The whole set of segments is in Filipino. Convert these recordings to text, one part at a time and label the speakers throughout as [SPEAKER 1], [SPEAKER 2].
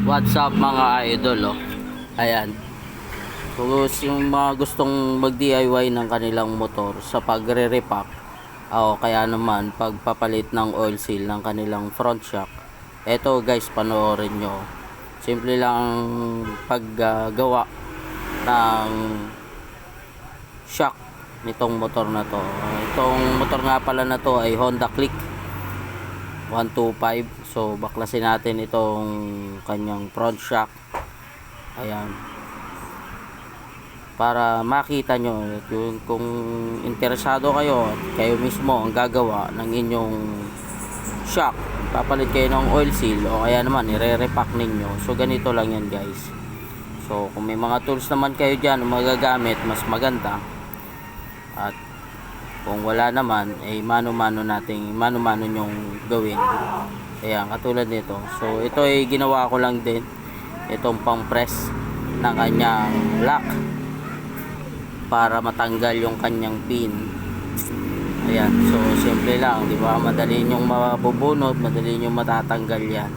[SPEAKER 1] What's up mga idol, oh. Ayan. Kung yung mga gustong mag DIY ng kanilang motor sa pagre-repack o kaya naman pagpapalit ng oil seal ng kanilang front shock, eto guys, panoorin nyo. Simple lang paggawa ng shock nitong motor na to. Itong motor nga pala na to ay Honda Click 125. So baklasin natin itong kanyang front shock. Ayan, para makita nyo yung, kung interesado kayo at kayo mismo ang gagawa ng inyong shock, papalit kayo ng oil seal o kaya naman ire-repack ninyo. So ganito lang yan guys. So kung may mga tools naman kayo dyan magagamit, mas maganda. At kung wala naman, eh mano-mano nyong gawin. Ayan, katulad nito. So ito ay ginawa ko lang din, itong pang press ng kanyang lock para matanggal yung kanyang pin. Ayan, so simple lang, di ba? Madali nyong mabubunot, madali nyong matatanggal yan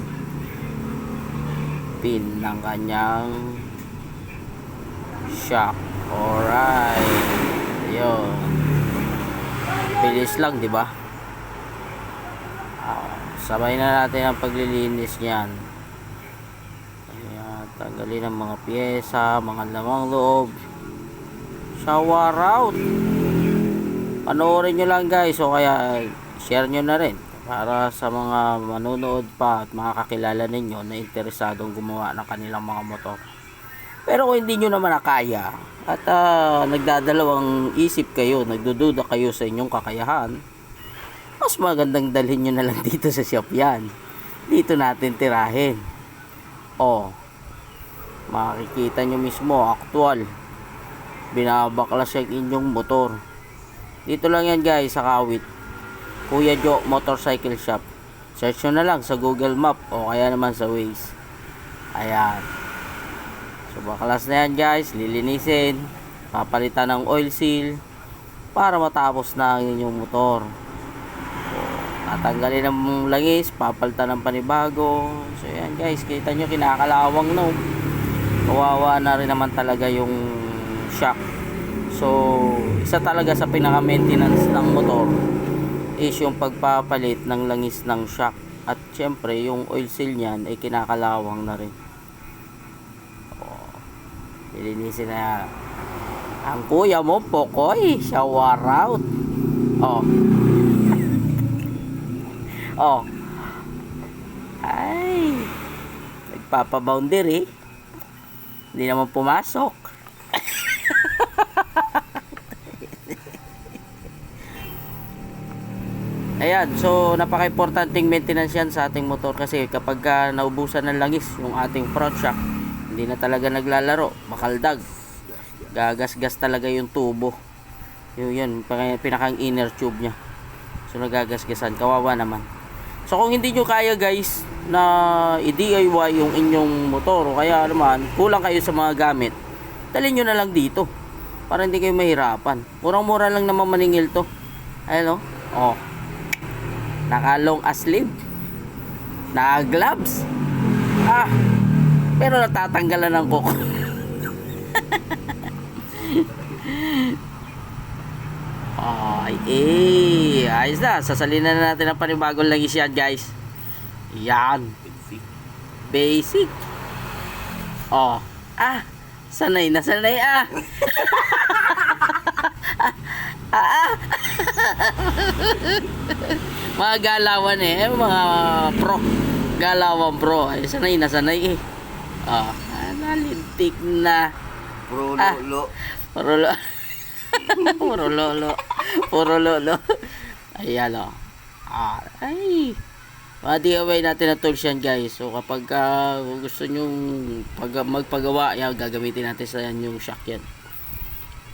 [SPEAKER 1] pin ng kanyang shock. Alright, ayun, bilis lang, di ba? Sabay na natin ang paglilinis niyan. Ayan, tanggalin ang mga piyesa, mga lamang loob. Shower out. Panoorin nyo lang guys, o kaya share nyo na rin para sa mga manonood pa at makakakilala ninyo na interesadong gumawa ng kanilang mga motor. Pero kung hindi nyo naman nakaya at nagdadalawang isip kayo, nagdududa kayo sa inyong kakayahan, mas magandang dalhin nyo na lang dito sa shop yan. Dito natin tirahin. O, makikita nyo mismo, actual binabaklas yung inyong motor. Dito lang yan guys, sa Kawit, Kuya Joe Motorcycle Shop. Search nyo na lang sa Google Map o kaya naman sa Waze. Ayan, so baklas na yan guys, lilinisin, papalitan ng oil seal para matapos na ang inyong motor. Tatanggalin ng langis, papalitan ng panibago. So yan guys, kita nyo kinakalawang, no? Kawawa na rin naman talaga yung shock. So isa talaga sa pinaka maintenance ng motor is yung pagpapalit ng langis ng shock. At syempre yung oil seal nyan ay kinakalawang na rin. Lilinisin na ang kuya mo, Pokoy. Shower out. Ay, nagpapa-boundary, hindi naman pumasok. Ayan, so napaka-importanting maintenance yan sa ating motor kasi kapag naubusan ng langis yung ating front shock, hindi na talaga naglalaro, makaldag, gagasgas talaga yung tubo. Yun, pinakang inner tube nya. So nagagasgasan, kawawa naman. So kung hindi nyo kaya guys na i-DIY yung inyong motor o kaya naman kulang kayo sa mga gamit, dalhin nyo na lang dito para hindi kayo mahirapan. Murang-mura lang naman maningil to. Ayun, naka long sleeve, naka gloves, pero natatanggalan ng kuko. Ayos na, sasalina na natin ang panibagong langis yan guys. Yan, basic. Sanay na sanay. Mga galawan mga pro, galawan pro, ay sanay na sanay nalintik na. Puro lolo. Ayan, ay, mga DIY natin na tools yan guys. So kapag gusto nyong magpagawa yan, gagamitin natin sa yan yung shock yan.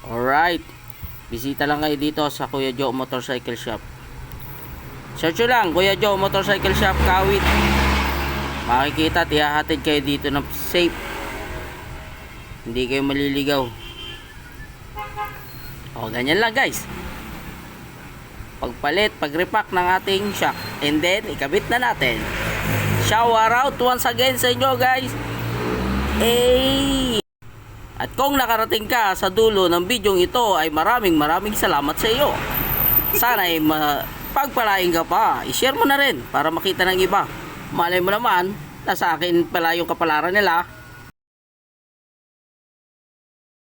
[SPEAKER 1] Alright, bisita lang kayo dito sa Kuya Joe Motorcycle Shop. Search nyo lang, Kuya Joe Motorcycle Shop, Kawit. Makikita at ihahatid kayo dito ng safe, hindi kayo maliligaw. Ganyan lang guys, pagpalit, pag-repack ng ating shock, and then ikabit na natin. shower out once again sa inyo guys. At kung nakarating ka sa dulo ng bidyong ito ay maraming salamat sa iyo. Sana ay pagpalain ka pa. I-share mo na rin para makita ng iba. Malay mo naman, nasa akin pala yung kapalaran nila.